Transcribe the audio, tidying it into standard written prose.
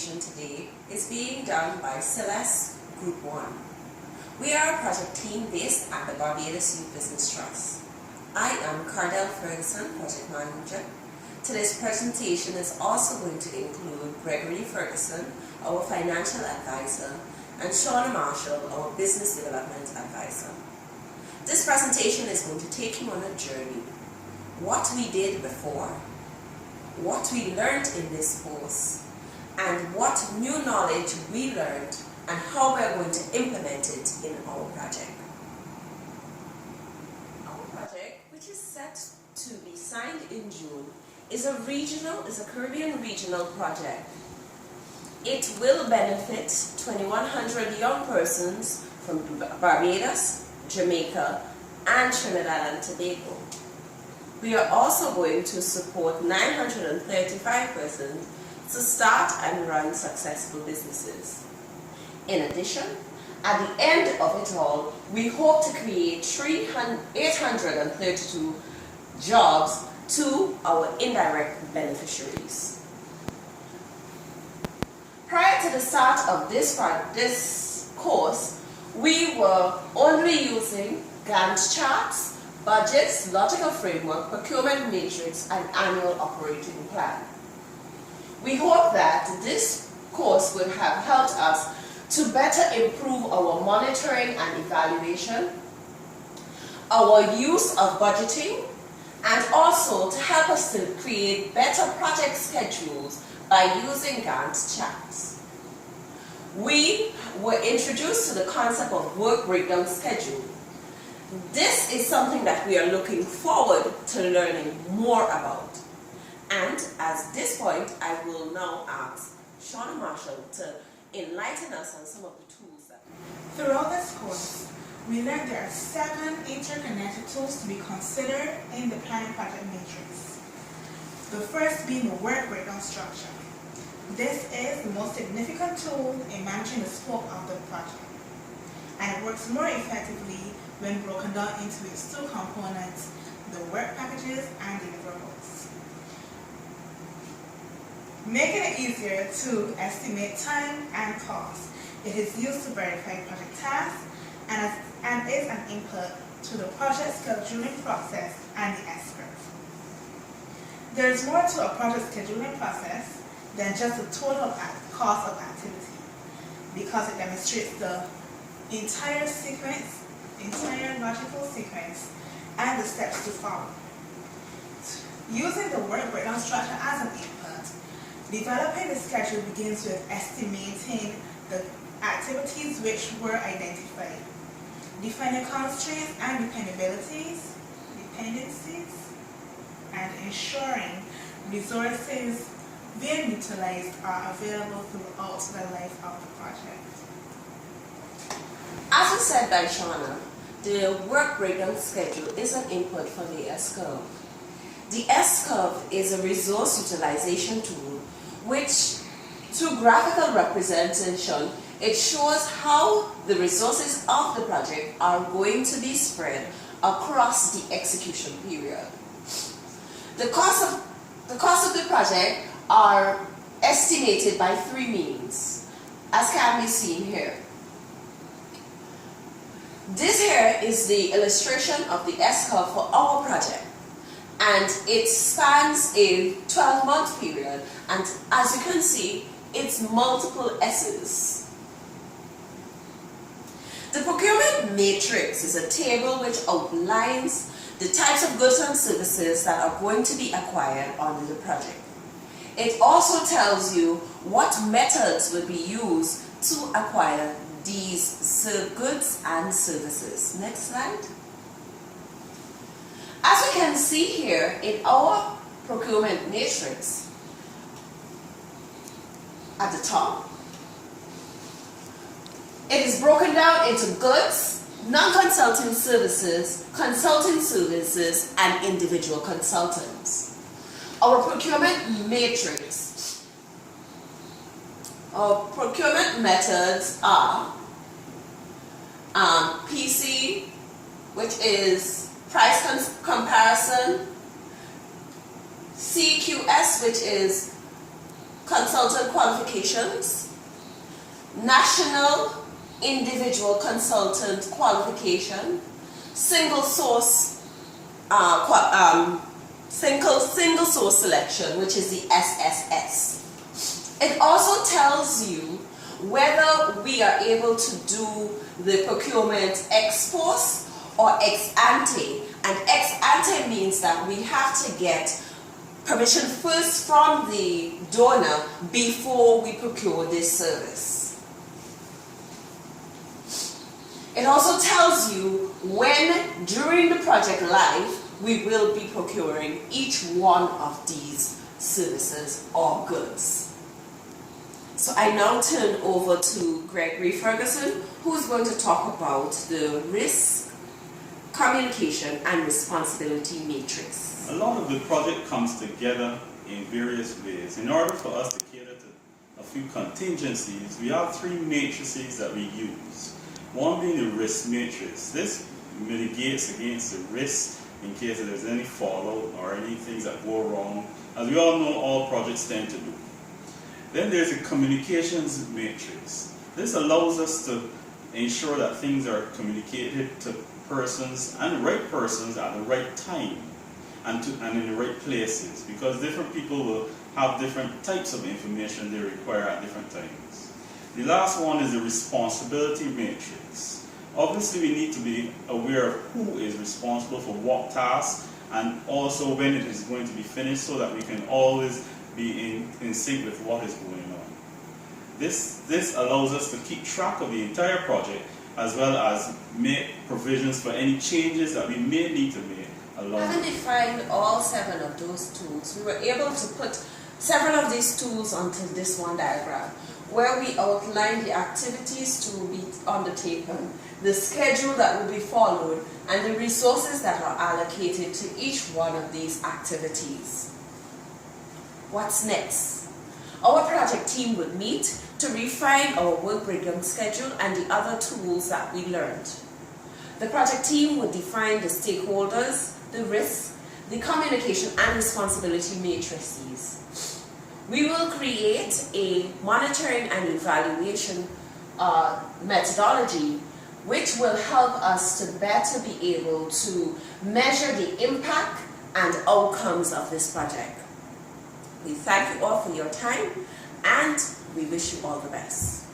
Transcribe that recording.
presentation today is being done by Celeste Group 1. We are a project team based at the Barbados Youth Business Trust. I am Cardell Ferguson, Project Manager. Today's presentation is also going to include Gregory Ferguson, our Financial Advisor, and Shauna Marshall, our Business Development Advisor. This presentation is going to take you on a journey. What we did before, what we learned in this course, and what new knowledge we learned and how we are going to implement it in our project. Our project, which is set to be signed in June, is a Caribbean regional project. It will benefit 2,100 young persons from Barbados, Jamaica, and Trinidad and Tobago. We are also going to support 935 persons to start and run successful businesses. In addition, at the end of it all, we hope to create 832 jobs to our indirect beneficiaries. Prior to the start of this course, we were only using Gantt charts, budgets, logical framework, procurement matrix, and annual operating plan. We hope that this course will have helped us to better improve our monitoring and evaluation, our use of budgeting, and also to help us to create better project schedules by using Gantt charts. We were introduced to the concept of work breakdown schedule. This is something that we are looking forward to learning more about. And at this point, I will now ask Shauna Marshall to enlighten us on some of the tools that Throughout this course, we learned there are 7 interconnected tools to be considered in the planning project matrix. The first being the work breakdown structure. This is the most significant tool in managing the scope of the project, and it works more effectively when broken down into its 2 components, the work packages and deliverables. Making it easier to estimate time and cost, it is used to verify project tasks and is an input to the project scheduling process and the S-curve. There is more to a project scheduling process than just the total cost of activity, because it demonstrates the entire logical sequence and the steps to follow. Using the work breakdown structure as an input, developing the schedule begins with estimating the activities which were identified, defining constraints and dependencies, and ensuring resources being utilized are available throughout the life of the project. As was said by Shauna, the work breakdown schedule is an input for the S-curve. The S-curve is a resource utilization tool which, through graphical representation, it shows how the resources of the project are going to be spread across the execution period. The cost of the project are estimated by 3 means, as can be seen here. This here is the illustration of the S-curve for our project, and it spans a 12-month period, and as you can see, it's multiple S's. The procurement matrix is a table which outlines the types of goods and services that are going to be acquired under the project. It also tells you what methods will be used to acquire these goods and services. Next slide. As we can see here in our procurement matrix, at the top, it is broken down into goods, non-consulting services, consulting services, and individual consultants. Our procurement matrix, our procurement methods are PC, which is price comparison, CQS, which is consultant qualifications, national individual consultant qualification, single source selection, which is the SSS. It also tells you whether we are able to do the procurement ex post or ex ante. And ex ante means that we have to get permission first from the donor before we procure this service. It also tells you when, during the project life, we will be procuring each one of these services or goods. So I now turn over to Gregory Ferguson, who is going to talk about the risk, communication, and responsibility matrix. A lot of the project comes together in various ways. In order for us to cater to a few contingencies, we have three matrices that we use. One being the risk matrix. This mitigates against the risk in case there's any fallout or any things that go wrong, as we all know all projects tend to do. Then there's a communications matrix. This allows us to ensure that things are communicated to persons and the right persons at the right time and in the right places, because different people will have different types of information they require at different times. The last one is the responsibility matrix. Obviously we need to be aware of who is responsible for what task and also when it is going to be finished, so that we can always be in sync with what is going on. This allows us to keep track of the entire project, as well as make provisions for any changes that we may need to make along. Having defined all 7 of those tools, we were able to put several of these tools onto this one diagram, where we outline the activities to be undertaken, the schedule that will be followed, and the resources that are allocated to each one of these activities. What's next? Our project team would meet to refine our work breakdown schedule and the other tools that we learned. The project team would define the stakeholders, the risks, the communication and responsibility matrices. We will create a monitoring and evaluation methodology which will help us to better be able to measure the impact and outcomes of this project. We thank you all for your time and we wish you all the best.